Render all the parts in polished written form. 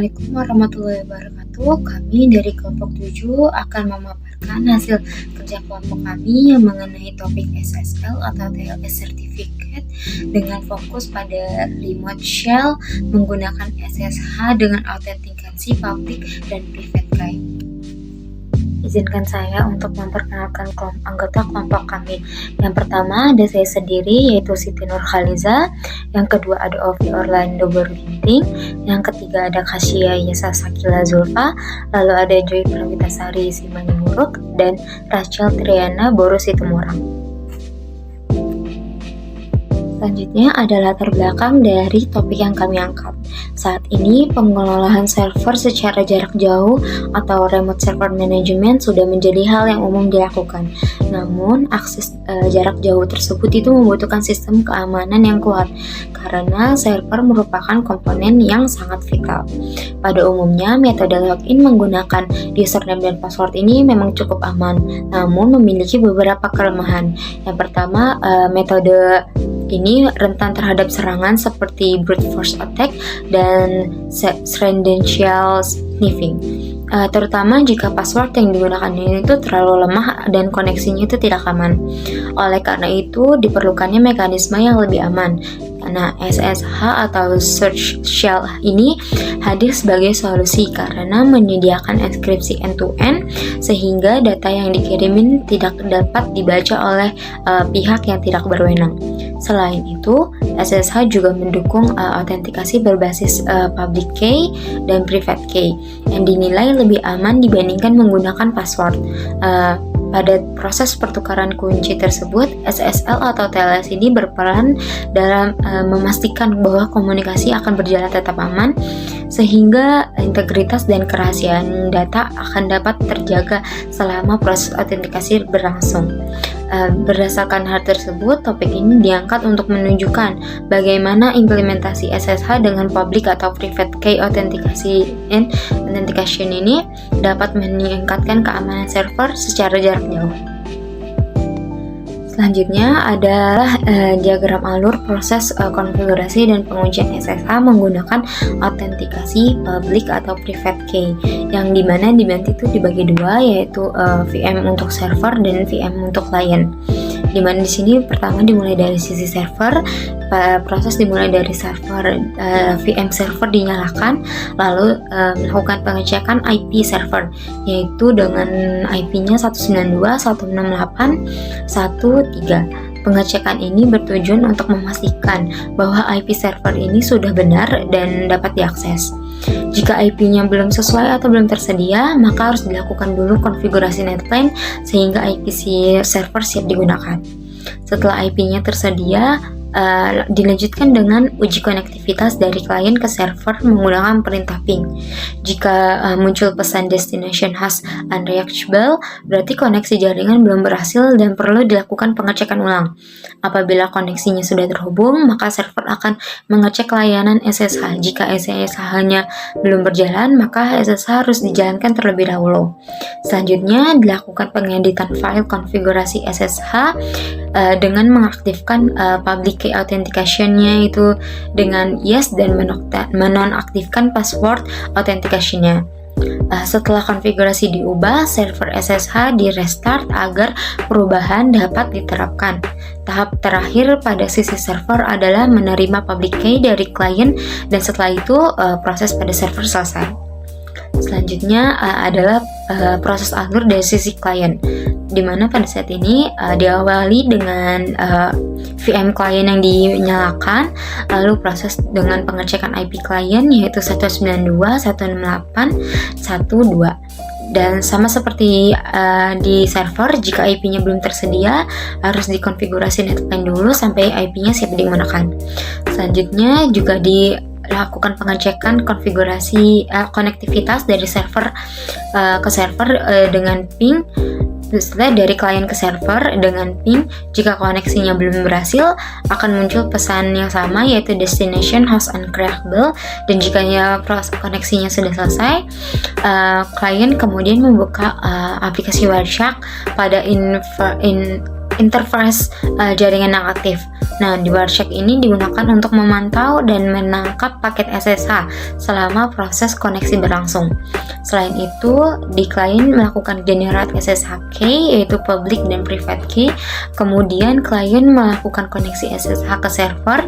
Assalamualaikum warahmatullahi wabarakatuh. Kami dari kelompok 7 akan memaparkan hasil kerja kelompok kami yang mengenai topik SSL atau TLS Certificate dengan fokus pada remote shell menggunakan SSH dengan autentikasi public dan private key. Izinkan saya untuk memperkenalkan anggota kelompok kami. Yang pertama ada saya sendiri, yaitu Siti Nurkhaliza. Yang kedua ada Ovi Orlando Boruginting. Yang ketiga ada Khasya Yesa Sakila Zulfa. Lalu ada Joy Prawitasari Simani Muruk dan Rachel Triana Boru Situmorang. Selanjutnya ada latar belakang dari topik yang kami angkat. Saat ini pengelolaan server secara jarak jauh atau remote server management sudah menjadi hal yang umum dilakukan. Namun akses jarak jauh tersebut itu membutuhkan sistem keamanan yang kuat karena server merupakan komponen yang sangat vital. Pada umumnya metode login menggunakan username dan password ini memang cukup aman, namun memiliki beberapa kelemahan. Yang pertama, metode ini rentan terhadap serangan seperti brute force attack dan credential sniffing, terutama jika password yang digunakan itu terlalu lemah dan koneksinya itu tidak aman. Oleh karena itu, diperlukannya mekanisme yang lebih aman. Nah, SSH atau Search Shell ini hadir sebagai solusi karena menyediakan enkripsi end-to-end sehingga data yang dikirimin tidak dapat dibaca oleh pihak yang tidak berwenang. Selain itu, SSH juga mendukung autentikasi berbasis public key dan private key yang dinilai lebih aman dibandingkan menggunakan password. Pada proses pertukaran kunci tersebut, SSL atau TLS ini berperan dalam memastikan bahwa komunikasi akan berjalan tetap aman, sehingga integritas dan kerahasiaan data akan dapat terjaga selama proses autentikasi berlangsung. Berdasarkan hal tersebut, topik ini diangkat untuk menunjukkan bagaimana implementasi SSH dengan public atau private key authentication ini dapat meningkatkan keamanan server secara jarak jauh. Selanjutnya adalah diagram alur proses konfigurasi dan pengujian SSH menggunakan autentikasi public atau private key, yang dimana itu dibagi dua, yaitu VM untuk server dan VM untuk client. Dimana di sini pertama dimulai dari sisi server, proses dimulai dari server VM server dinyalakan, lalu melakukan pengecekan IP server, yaitu dengan IP-nya 192.168.1.3. Pengecekan ini bertujuan untuk memastikan bahwa IP server ini sudah benar dan dapat diakses. Jika IP-nya belum sesuai atau belum tersedia, maka harus dilakukan dulu konfigurasi netline sehingga IP server siap digunakan. Setelah IP-nya tersedia, dilanjutkan dengan uji konektivitas dari klien ke server menggunakan perintah ping. Jika muncul pesan destination host unreachable, berarti koneksi jaringan belum berhasil dan perlu dilakukan pengecekan ulang. Apabila koneksinya sudah terhubung, maka server akan mengecek layanan SSH. Jika SSH-nya belum berjalan, maka SSH harus dijalankan terlebih dahulu. Selanjutnya, dilakukan pengeditan file konfigurasi SSH dengan mengaktifkan public key authentication-nya itu dengan yes dan menonaktifkan password authentication-nya. Setelah konfigurasi diubah, server SSH di restart agar perubahan dapat diterapkan. Tahap terakhir pada sisi server adalah menerima public key dari klien dan setelah itu proses pada server selesai. Selanjutnya adalah proses alur dari sisi klien, di mana pada saat ini diawali dengan VM klien yang dinyalakan, lalu proses dengan pengecekan IP klien yaitu 192.168.1.2. Dan sama seperti di server, jika IP-nya belum tersedia, harus dikonfigurasi netline dulu sampai IP-nya siap digunakan. Selanjutnya juga dilakukan pengecekan konfigurasi konektivitas dari server ke server dengan ping. Setelah dari klien ke server dengan ping, jika koneksinya belum berhasil, akan muncul pesan yang sama yaitu destination host uncrackable, dan jika koneksinya sudah selesai, klien kemudian membuka aplikasi Wireshark pada interface jaringan yang aktif. Nah, di Wireshark ini digunakan untuk memantau dan menangkap paket SSH selama proses koneksi berlangsung. Selain itu, di klien melakukan generate SSH key, yaitu public dan private key. Kemudian klien melakukan koneksi SSH ke server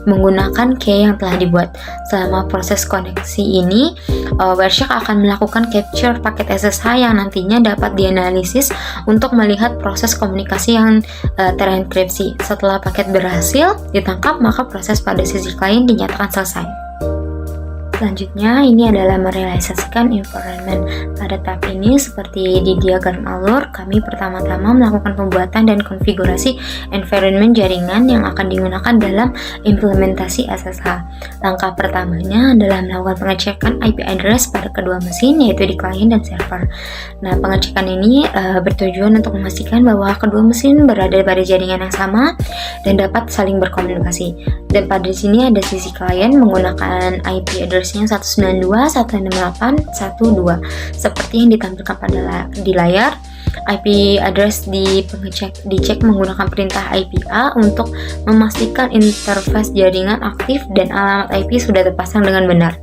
menggunakan key yang telah dibuat. Selama proses koneksi ini, Wireshark akan melakukan capture paket SSH yang nantinya dapat dianalisis untuk melihat proses komunikasi yang terenkripsi. Setelah paket berhasil ditangkap, maka proses pada sisi klien dinyatakan selesai. Selanjutnya, ini adalah merealisasikan environment. Pada tahap ini, seperti di diagram alur, kami pertama-tama melakukan pembuatan dan konfigurasi environment jaringan yang akan digunakan dalam implementasi SSH. Langkah pertamanya adalah melakukan pengecekan IP address pada kedua mesin, yaitu di klien dan server. Nah, pengecekan ini bertujuan untuk memastikan bahwa kedua mesin berada pada jaringan yang sama dan dapat saling berkomunikasi. Dan pada sini ada sisi klien menggunakan IP address-nya 192.168.1.2 seperti yang ditampilkan di layar. IP address dicek menggunakan perintah IPA untuk memastikan interface jaringan aktif dan alamat IP sudah terpasang dengan benar.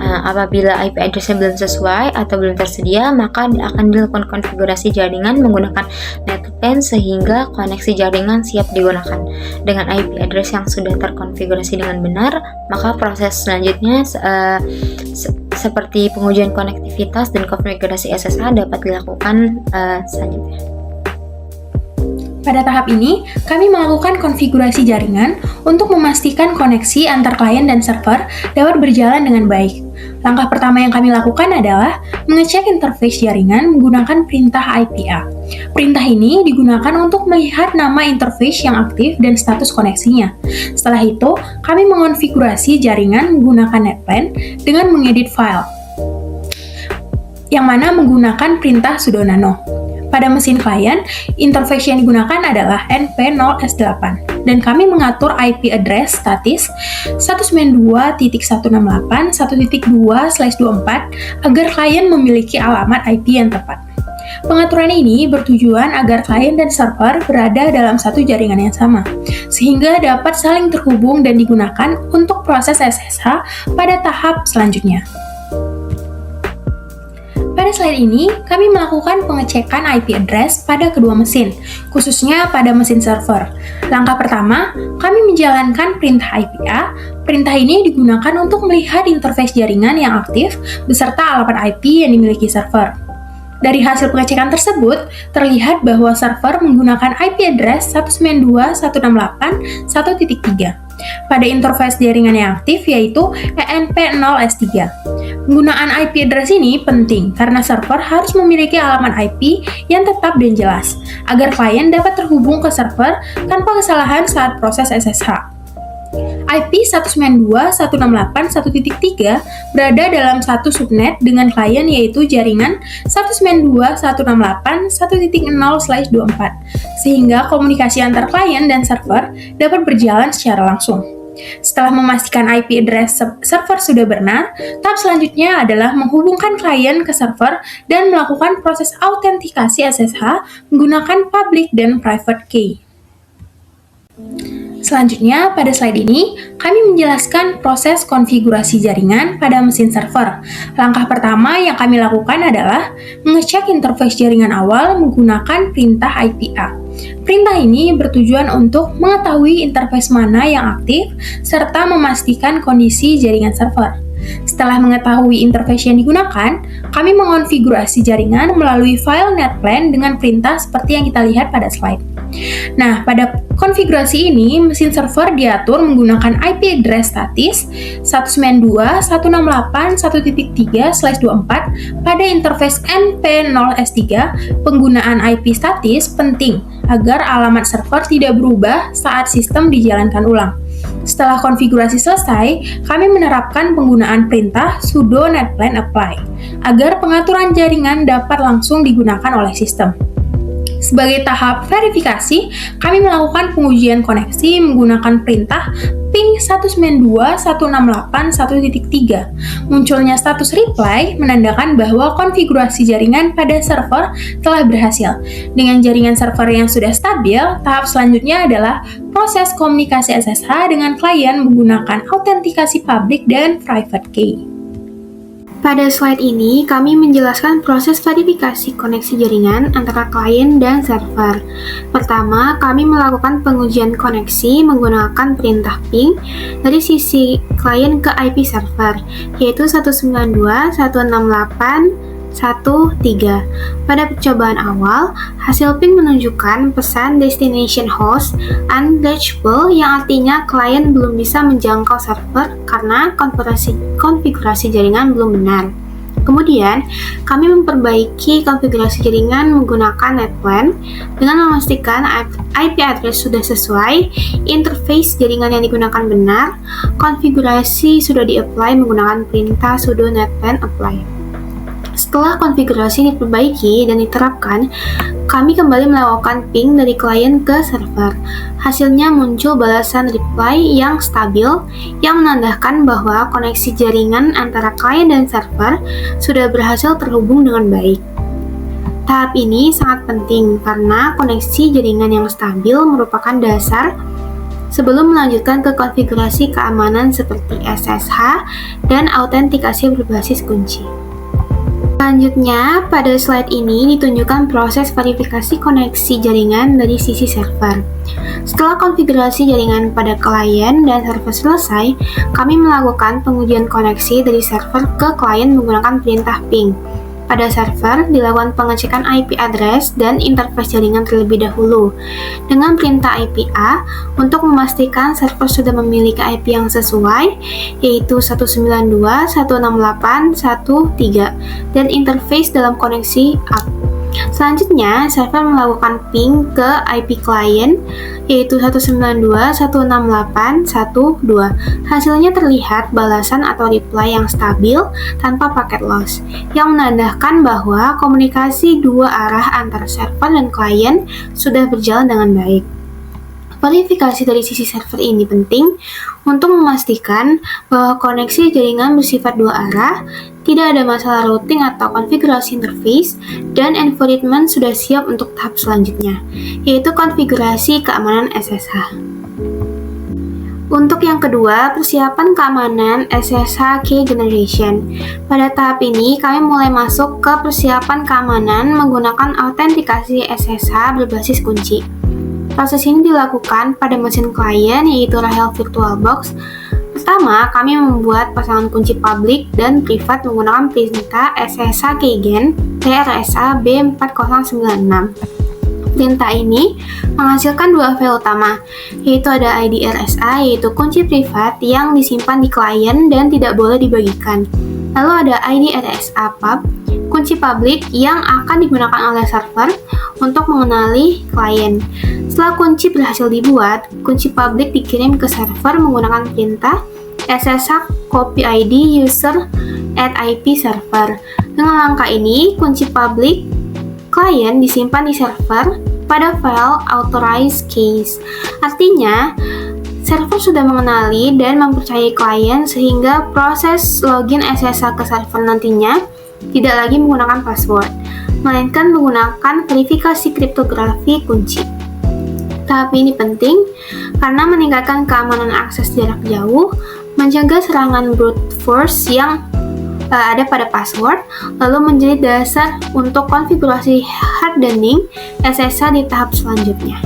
Apabila IP address-nya belum sesuai atau belum tersedia, maka akan dilakukan konfigurasi jaringan menggunakan netplan sehingga koneksi jaringan siap digunakan. Dengan IP address yang sudah terkonfigurasi dengan benar, maka proses selanjutnya seperti pengujian konektivitas dan konfigurasi SSH dapat dilakukan selanjutnya. Pada tahap ini, kami melakukan konfigurasi jaringan untuk memastikan koneksi antar klien dan server dapat berjalan dengan baik. Langkah pertama yang kami lakukan adalah mengecek interface jaringan menggunakan perintah IPA. Perintah ini digunakan untuk melihat nama interface yang aktif dan status koneksinya. Setelah itu, kami mengonfigurasi jaringan menggunakan netplan dengan mengedit file, yang mana menggunakan perintah sudo nano. Pada mesin klien, interface yang digunakan adalah np0s8 dan kami mengatur IP address statis 192.168.1.2/24 agar klien memiliki alamat IP yang tepat. Pengaturan ini bertujuan agar klien dan server berada dalam satu jaringan yang sama, sehingga dapat saling terhubung dan digunakan untuk proses SSH pada tahap selanjutnya. Pada slide ini, kami melakukan pengecekan IP address pada kedua mesin, khususnya pada mesin server. Langkah pertama, kami menjalankan perintah IPA. Perintah ini digunakan untuk melihat interface jaringan yang aktif beserta alamat IP yang dimiliki server. Dari hasil pengecekan tersebut, terlihat bahwa server menggunakan IP address 192.168.1.3 pada interface jaringan yang aktif, yaitu ENP0S3. Penggunaan IP address ini penting karena server harus memiliki alamat IP yang tetap dan jelas, agar klien dapat terhubung ke server tanpa kesalahan saat proses SSH. IP 192.168.1.3 berada dalam satu subnet dengan klien, yaitu jaringan 192.168.1.0/24, sehingga komunikasi antar klien dan server dapat berjalan secara langsung. Setelah memastikan IP address server sudah benar, tahap selanjutnya adalah menghubungkan klien ke server dan melakukan proses autentikasi SSH menggunakan public dan private key. Selanjutnya, pada slide ini, kami menjelaskan proses konfigurasi jaringan pada mesin server. Langkah pertama yang kami lakukan adalah mengecek interface jaringan awal menggunakan perintah IPA. Perintah ini bertujuan untuk mengetahui interface mana yang aktif serta memastikan kondisi jaringan server. Setelah mengetahui interface yang digunakan, kami mengonfigurasi jaringan melalui file netplan dengan perintah seperti yang kita lihat pada slide. Nah, pada konfigurasi ini, mesin server diatur menggunakan IP address statis 192.168.1.3/24 pada interface NP0S3. Penggunaan IP statis penting agar alamat server tidak berubah saat sistem dijalankan ulang. Setelah konfigurasi selesai, kami menerapkan penggunaan perintah sudo netplan apply agar pengaturan jaringan dapat langsung digunakan oleh sistem. Sebagai tahap verifikasi, kami melakukan pengujian koneksi menggunakan perintah ping 192.168.1.3. Munculnya status reply menandakan bahwa konfigurasi jaringan pada server telah berhasil. Dengan jaringan server yang sudah stabil, tahap selanjutnya adalah proses komunikasi SSH dengan klien menggunakan autentikasi public dan private key. Pada slide ini, kami menjelaskan proses verifikasi koneksi jaringan antara klien dan server. Pertama, kami melakukan pengujian koneksi menggunakan perintah ping dari sisi klien ke IP server, yaitu 192.168.1.3. Pada percobaan awal, hasil ping menunjukkan pesan destination host unreachable, yang artinya klien belum bisa menjangkau server karena konfigurasi jaringan belum benar. Kemudian, kami memperbaiki konfigurasi jaringan menggunakan NetPlan dengan memastikan IP address sudah sesuai, interface jaringan yang digunakan benar, konfigurasi sudah di-apply menggunakan perintah sudo netplan apply. Setelah konfigurasi diperbaiki dan diterapkan, kami kembali melakukan ping dari klien ke server. Hasilnya muncul balasan reply yang stabil yang menandakan bahwa koneksi jaringan antara klien dan server sudah berhasil terhubung dengan baik. Tahap ini sangat penting karena koneksi jaringan yang stabil merupakan dasar sebelum melanjutkan ke konfigurasi keamanan seperti SSH dan autentikasi berbasis kunci. Selanjutnya, pada slide ini ditunjukkan proses verifikasi koneksi jaringan dari sisi server. Setelah konfigurasi jaringan pada klien dan server selesai, kami melakukan pengujian koneksi dari server ke klien menggunakan perintah ping. Pada server, dilakukan pengecekan IP address dan interface jaringan terlebih dahulu dengan perintah IPA untuk memastikan server sudah memiliki IP yang sesuai, yaitu 192.168.1.3 dan interface dalam koneksi up. Selanjutnya, server melakukan ping ke IP klien, yaitu 192.168.1.2. Hasilnya terlihat balasan atau reply yang stabil tanpa paket loss, yang menandakan bahwa komunikasi dua arah antara server dan klien sudah berjalan dengan baik. Verifikasi dari sisi server ini penting untuk memastikan bahwa koneksi jaringan bersifat dua arah, tidak ada masalah routing atau konfigurasi interface, dan environment sudah siap untuk tahap selanjutnya, yaitu konfigurasi keamanan SSH. Untuk yang kedua, persiapan keamanan SSH Key Generation. Pada tahap ini, kami mulai masuk ke persiapan keamanan menggunakan autentikasi SSH berbasis kunci. Proses ini dilakukan pada mesin klien, yaitu Rahel VirtualBox. Pertama, kami membuat pasangan kunci publik dan privat menggunakan perintah SSH Keygen TRSA B4096. Perintah ini menghasilkan dua file utama, yaitu ada ID RSA, yaitu kunci privat yang disimpan di klien dan tidak boleh dibagikan. Lalu ada ID RSA pub, kunci publik yang akan digunakan oleh server untuk mengenali klien. Setelah kunci berhasil dibuat, kunci publik dikirim ke server menggunakan perintah SSH copy ID user at IP server. Dengan langkah ini, kunci publik klien disimpan di server pada file authorized keys. Artinya, server sudah mengenali dan mempercayai klien sehingga proses login SSH ke server nantinya tidak lagi menggunakan password, melainkan menggunakan verifikasi kriptografi kunci. Tahap ini penting karena meningkatkan keamanan akses jarak jauh, mencegah serangan brute force yang ada pada password, lalu menjadi dasar untuk konfigurasi hardening SSH di tahap selanjutnya.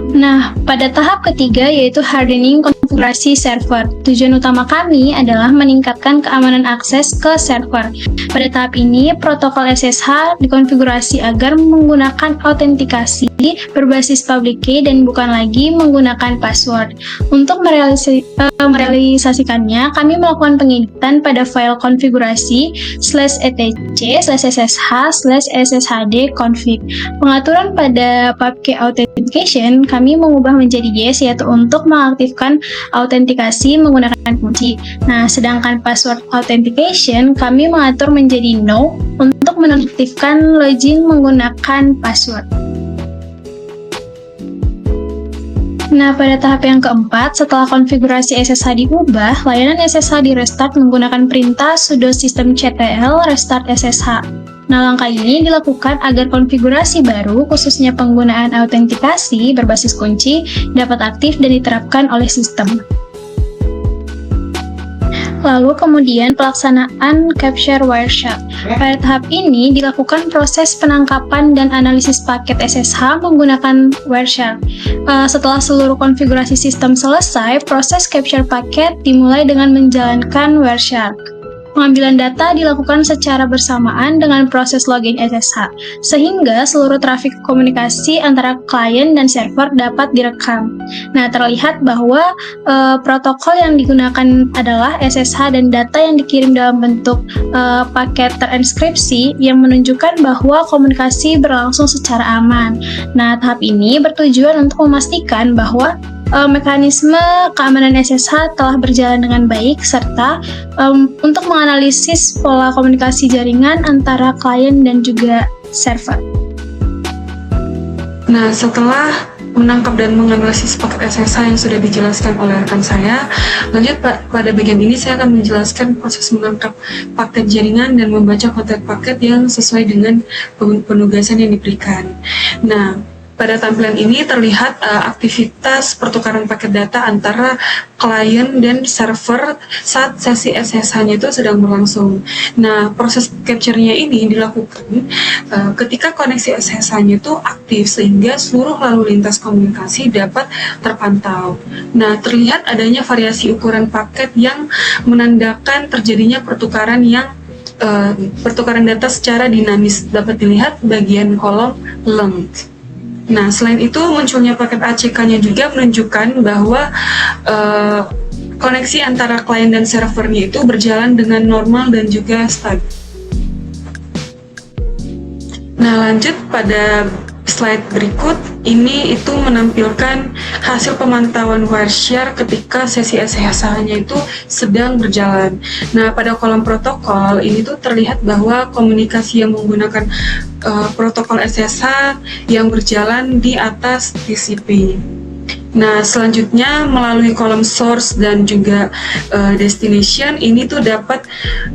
Nah, pada tahap ketiga yaitu hardening konfigurasi server. Tujuan utama kami adalah meningkatkan keamanan akses ke server. Pada tahap ini, protokol SSH dikonfigurasi agar menggunakan autentikasi berbasis public key dan bukan lagi menggunakan password. Untuk merealisasikannya, kami melakukan pengeditan pada file konfigurasi /etc/ssh/sshd config. Pengaturan pada PubKey authentication kami kami mengubah menjadi yes, yaitu untuk mengaktifkan autentikasi menggunakan kunci. Nah, sedangkan password authentication kami mengatur menjadi no untuk menonaktifkan login menggunakan password. Nah, pada tahap yang keempat, setelah konfigurasi SSH diubah, layanan SSH di restart menggunakan perintah sudo systemctl restart SSH. Nah, langkah ini dilakukan agar konfigurasi baru, khususnya penggunaan autentikasi berbasis kunci, dapat aktif dan diterapkan oleh sistem. Lalu kemudian pelaksanaan capture Wireshark. Pada tahap ini dilakukan proses penangkapan dan analisis paket SSH menggunakan Wireshark. Setelah seluruh konfigurasi sistem selesai, proses capture paket dimulai dengan menjalankan Wireshark. Pengambilan data dilakukan secara bersamaan dengan proses login SSH, sehingga seluruh trafik komunikasi antara klien dan server dapat direkam. Nah, terlihat bahwa protokol yang digunakan adalah SSH dan data yang dikirim dalam bentuk paket terinskripsi yang menunjukkan bahwa komunikasi berlangsung secara aman. Nah, tahap ini bertujuan untuk memastikan bahwa mekanisme keamanan SSH telah berjalan dengan baik serta untuk menganalisis pola komunikasi jaringan antara klien dan juga server. Nah, setelah menangkap dan menganalisis paket SSH yang sudah dijelaskan oleh rekan saya, lanjut pada bagian ini saya akan menjelaskan proses menangkap paket jaringan dan membaca konten paket yang sesuai dengan penugasan yang diberikan. Nah, pada tampilan ini terlihat aktivitas pertukaran paket data antara klien dan server saat sesi SSH-nya itu sedang berlangsung. Nah, proses capture-nya ini dilakukan ketika koneksi SSH-nya itu aktif sehingga seluruh lalu lintas komunikasi dapat terpantau. Nah, terlihat adanya variasi ukuran paket yang menandakan terjadinya pertukaran data secara dinamis, dapat dilihat bagian kolom length. Nah, selain itu munculnya paket ACK-nya juga menunjukkan bahwa koneksi antara klien dan servernya itu berjalan dengan normal dan juga stabil. Nah, lanjut pada slide berikut, ini itu menampilkan hasil pemantauan Wireshark ketika sesi SSH-nya itu sedang berjalan. Nah, pada kolom protokol ini tuh terlihat bahwa komunikasi yang menggunakan protokol SSH yang berjalan di atas TCP. Nah, selanjutnya melalui kolom source dan juga destination ini tuh dapat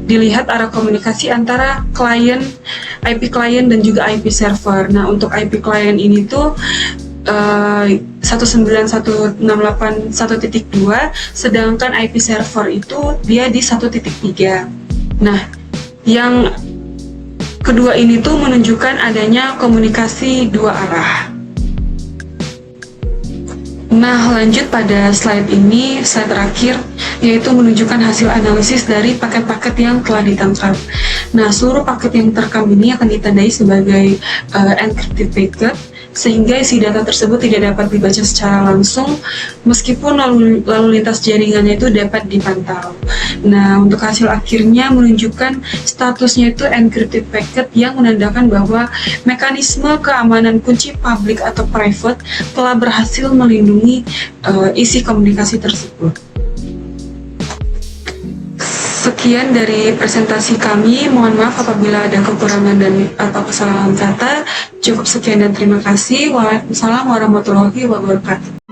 dilihat arah komunikasi antara IP klien dan juga IP server. Nah, untuk IP klien ini tuh 191.68.1.2, sedangkan IP server itu dia di 1.3. Nah, yang kedua ini tuh menunjukkan adanya komunikasi dua arah. Nah, lanjut pada slide ini, slide terakhir, yaitu menunjukkan hasil analisis dari paket-paket yang telah ditangkap. Nah, seluruh paket yang terekam ini akan ditandai sebagai encrypted packet, sehingga isi data tersebut tidak dapat dibaca secara langsung, meskipun lalu lintas jaringannya itu dapat dipantau. Nah, untuk hasil akhirnya menunjukkan statusnya itu encrypted packet yang menandakan bahwa mekanisme keamanan kunci public atau private telah berhasil melindungi isi komunikasi tersebut. Sekian dari presentasi kami, mohon maaf apabila ada kekurangan dan atau kesalahan kata. Cukup sekian dan terima kasih. Waalaikumsalam warahmatullahi wabarakatuh.